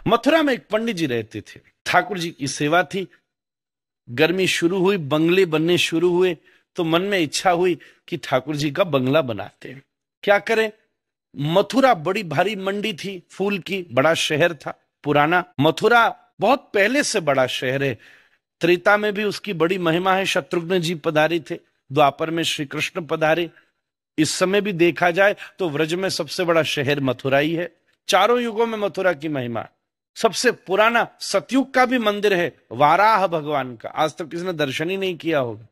मथुरा में एक पंडित जी रहते थे, ठाकुर जी की सेवा थी। गर्मी शुरू हुई, बंगले बनने शुरू हुए, तो मन में इच्छा हुई कि ठाकुर जी का बंगला बनाते हैं। क्या करें, मथुरा बड़ी भारी मंडी थी फूल की, बड़ा शहर था पुराना। मथुरा बहुत पहले से बड़ा शहर है, त्रेता में भी उसकी बड़ी महिमा है। शत्रुघ्न जी पधारे थे, द्वापर में श्री कृष्ण पधारे। इस समय भी देखा जाए तो व्रज में सबसे बड़ा शहर मथुरा ही है। चारों युगों में मथुरा की महिमा। सबसे पुराना सतयुग का भी मंदिर है, वाराह भगवान का। आज तक किसी ने दर्शन ही नहीं किया होगा।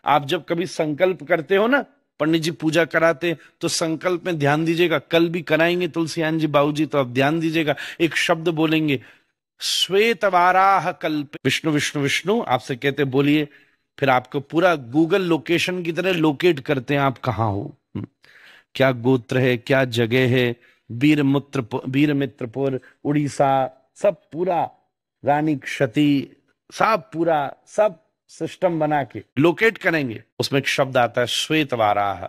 आप जब कभी संकल्प करते हो ना, पंडित जी पूजा कराते, तो संकल्प में ध्यान दीजिएगा, कल भी कराएंगे तुलसियान जी बाबूजी, तो आप ध्यान दीजिएगा, एक शब्द बोलेंगे, श्वेत वाराह कल्प विष्णु विष्णु विष्णु। आपसे कहते बोलिए, फिर आपको पूरा गूगल लोकेशन की तरह लोकेट करते हैं आप कहाँ हो, क्या गोत्र है, क्या जगह है, वीर मित्रपुर, उड़ीसा, सब पूरा, रानी क्षति, सब पूरा, सब सिस्टम बना के लोकेट करेंगे। उसमें एक शब्द आता है श्वेत वाराह।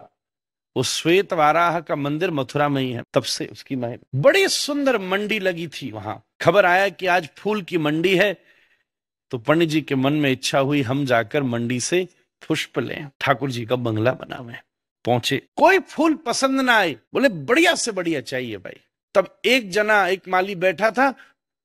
उस श्वेत वाराह का मंदिर मथुरा में ही है, तब से उसकी महिमा। बड़ी सुंदर मंडी लगी थी वहां। खबर आया कि आज फूल की मंडी है, तो पंडित जी के मन में इच्छा हुई हम जाकर मंडी से पुष्प लें, ठाकुर जी का बंगला बनावे। पहुंचे, कोई फूल पसंद ना आए, बोले बढ़िया से बढ़िया चाहिए भाई। तब एक जना, एक माली बैठा था,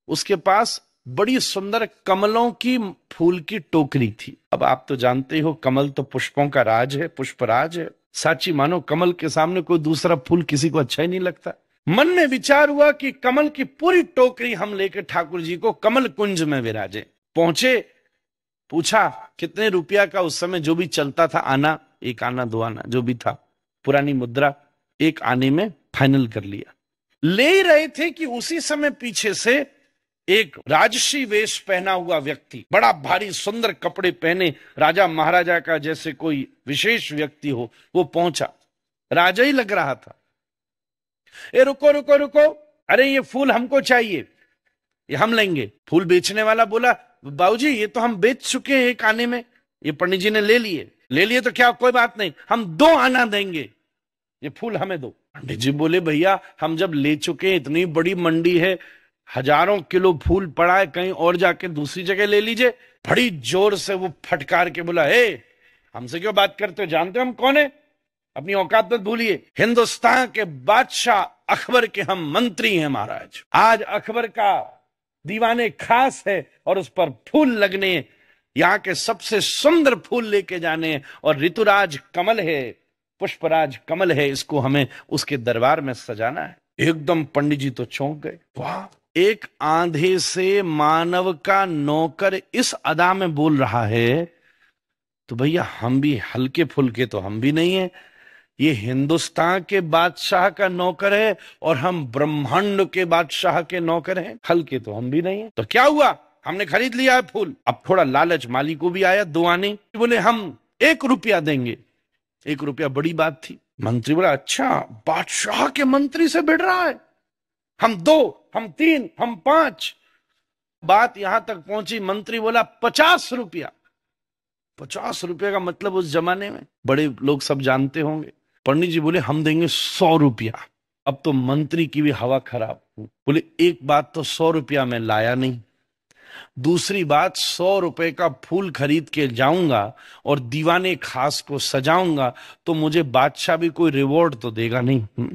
उसके पास बड़ी सुंदर कमलों की फूल की टोकरी थी। अब आप तो जानते हो, कमल तो पुष्पों का राज है, पुष्पराज है। साची मानो, कमल के सामने कोई दूसरा फूल किसी को अच्छा ही नहीं लगता। मन में विचार हुआ कि कमल की पूरी टोकरी हम लेकर ठाकुर जी को कमल कुंज में विराजे। पहुंचे, पूछा कितने रुपया का, उस समय जो भी चलता था, आना, एक आना दो आना जो भी था, पुरानी मुद्रा, एक आने में फाइनल कर लिया। ले ही रहे थे कि उसी समय पीछे से एक राजसी वेश पहना हुआ व्यक्ति, बड़ा भारी सुंदर कपड़े पहने, राजा महाराजा का जैसे कोई विशेष व्यक्ति हो, वो पहुंचा। राजा ही लग रहा था। ए रुको रुको रुको, अरे ये फूल हमको चाहिए, ये हम लेंगे। फूल बेचने वाला बोला, बाबूजी ये तो हम बेच चुके हैं एक आने में, ये पंडित जी ने ले लिए तो क्या, कोई बात नहीं, हम 2 आना देंगे, ये फूल हमें दो। पंडित जी बोले, भैया हम जब ले चुके हैं, इतनी बड़ी मंडी है, हजारों किलो फूल पड़ा है, कहीं और जाके दूसरी जगह ले लीजिए। बड़ी जोर से वो फटकार के बोला, हे हमसे क्यों बात करते हो, जानते हो हम कौन है, अपनी औकात मत भूलिए। हिंदुस्तान के बादशाह अकबर के हम मंत्री हैं महाराज। आज अकबर का दीवाने खास है और उस पर फूल लगने, यहाँ के सबसे सुंदर फूल लेके जाने, और ऋतुराज कमल है, पुष्पराज कमल है, इसको हमें उसके दरबार में सजाना है। एकदम पंडित जी तो चौंक गए। वाह, एक आंधे से मानव का नौकर इस अदा में बोल रहा है, तो भैया हम भी हल्के फुल्के तो हम भी नहीं है। ये हिंदुस्तान के बादशाह का नौकर है और हम ब्रह्मांड के बादशाह के नौकर हैं, हल्के तो हम भी नहीं है। तो क्या हुआ, हमने खरीद लिया है फूल। अब थोड़ा लालच माली को भी आया, 2 आने। बोले हम 1 रुपया देंगे। 1 रुपया बड़ी बात थी। मंत्री बोला, अच्छा बादशाह के मंत्री से भिड़ रहा है, हम 2, हम 3, हम 5। बात यहां तक पहुंची, मंत्री बोला 50 रुपया। 50 रुपया का मतलब उस जमाने में बड़े लोग सब जानते होंगे। पंडित जी बोले, हम देंगे 100 रुपया। अब तो मंत्री की भी हवा खराब। बोले, एक बात तो 100 रुपया में लाया नहीं, दूसरी बात 100 रुपए का फूल खरीद के जाऊंगा और दीवाने खास को सजाऊंगा, तो मुझे बादशाह भी कोई रिवॉर्ड तो देगा नहीं।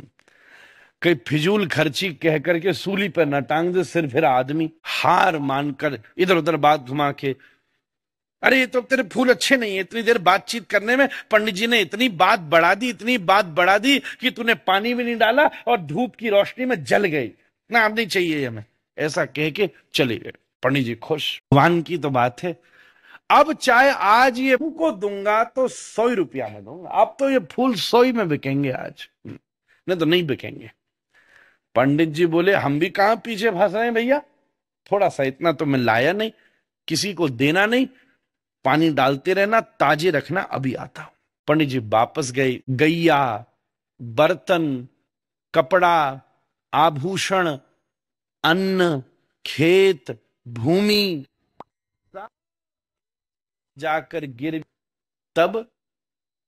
कहीं फिजूल खर्ची कह करके सूली पर न टांग दे सिर फिर आदमी। हार मानकर इधर उधर बात घुमा के, अरे ये तो तेरे फूल अच्छे नहीं है। इतनी देर बातचीत करने में पंडित जी ने इतनी बात बढ़ा दी, इतनी बात बढ़ा दी कि तूने पानी भी नहीं डाला और धूप की रोशनी में जल गई ना, अब नहीं चाहिए हमें, ऐसा कह के चले गए। पंडित जी खुश। भगवान की तो बात है, अब चाहे आज ये को दूंगा तो 100 रुपया में दूंगा, अब तो ये फूल 100 में बिकेंगे आज, नहीं तो नहीं बिकेंगे। पंडित जी बोले, हम भी कहां पीछे फंस रहे हैं भैया, थोड़ा सा, इतना तो मैं लाया नहीं, किसी को देना नहीं, पानी डालते रहना, ताजे रखना, अभी आता हूं। पंडित जी वापस गए। गैया, बर्तन, कपड़ा, आभूषण, अन्न, खेत, भूमि जाकर गिर, तब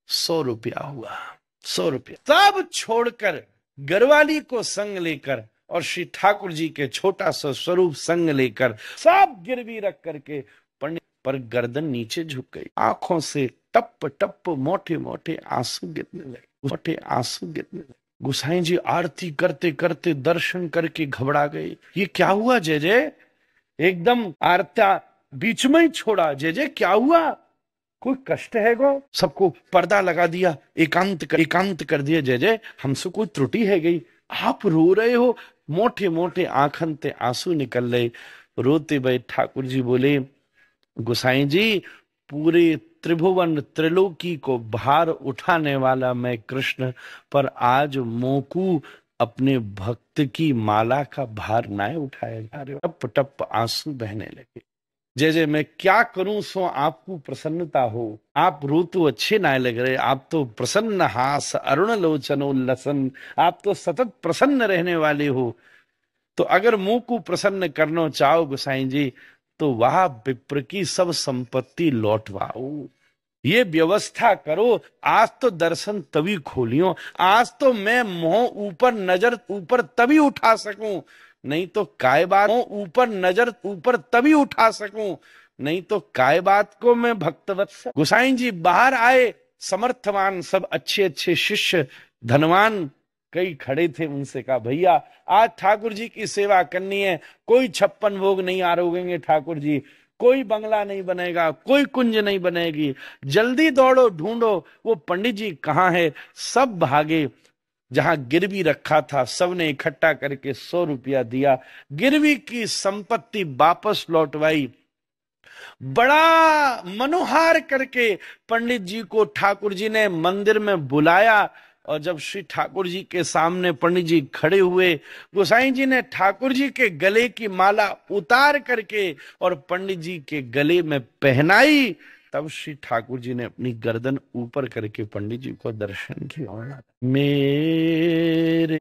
100 रुपया हुआ। 100 रुपया सब छोड़कर, घरवाली को संग लेकर और श्री ठाकुर जी के छोटा सा स्वरूप संग लेकर सब गिरवी रख करके पंडित पर गर्दन नीचे झुक गई। आंखों से टप टप मोटे मोटे आंसू गिरने लगे, मोटे आंसू गिरने लगे। गोसाई जी आरती करते करते दर्शन करके घबरा गए। ये क्या हुआ जय जय? एकदम आरत्या बीच में ही छोड़ा। जय जय क्या हुआ? कोई कष्ट है गो? सबको पर्दा लगा दिया, एकांत कर दिया। जय जय हमसे कोई त्रुटि है गई? आप रो रहे हो? मोटे मोटे आंखन ते आंसू निकल रहे। रोते भाई ठाकुर जी बोले, गोसाई जी पूरे त्रिभुवन त्रिलोकी को भार उठाने वाला मैं कृष्ण, पर आज मोकू अपने भक्त की माला का भार ना उठाया जा रहे। टप टप आंसू बहने लगे। जय जय मैं क्या करूं सो आपको प्रसन्नता हो? आप रो तो अच्छे ना लग रहे, आप तो प्रसन्न हास अरुण लोचनोल्लसन, आप तो सतत प्रसन्न रहने वाले हो। तो अगर मुंह को प्रसन्न करना चाहो गोसाई जी, तो वह विप्र की सब संपत्ति लौटवाओ। ये व्यवस्था करो। आज तो दर्शन तभी खोलियो, आज तो मैं मोह ऊपर नजर ऊपर तभी उठा सकूं, नहीं तो काय बात ऊपर नजर ऊपर तभी उठा सकूं, नहीं तो काय बात को मैं भक्तवत्सल। गोसाई जी बाहर आए, समर्थवान सब अच्छे अच्छे शिष्य धनवान कई खड़े थे। उनसे कहा भैया आज ठाकुर जी की सेवा करनी है, कोई 56 भोग नहीं आरोगेंगे ठाकुर जी, कोई बंगला नहीं बनेगा, कोई कुंज नहीं बनेगी, जल्दी दौड़ो ढूंढो वो पंडित जी कहाँ है। सब भागे, जहां गिरवी रखा था सबने इकट्ठा करके 100 रुपया दिया, गिरवी की संपत्ति वापस लौटवाई। बड़ा मनोहार करके पंडित जी को ठाकुर जी ने मंदिर में बुलाया। और जब श्री ठाकुर जी के सामने पंडित जी खड़े हुए, गोसाई जी ने ठाकुर जी के गले की माला उतार करके और पंडित जी के गले में पहनाई। तब श्री ठाकुर जी ने अपनी गर्दन ऊपर करके पंडित जी को दर्शन किया। मेरे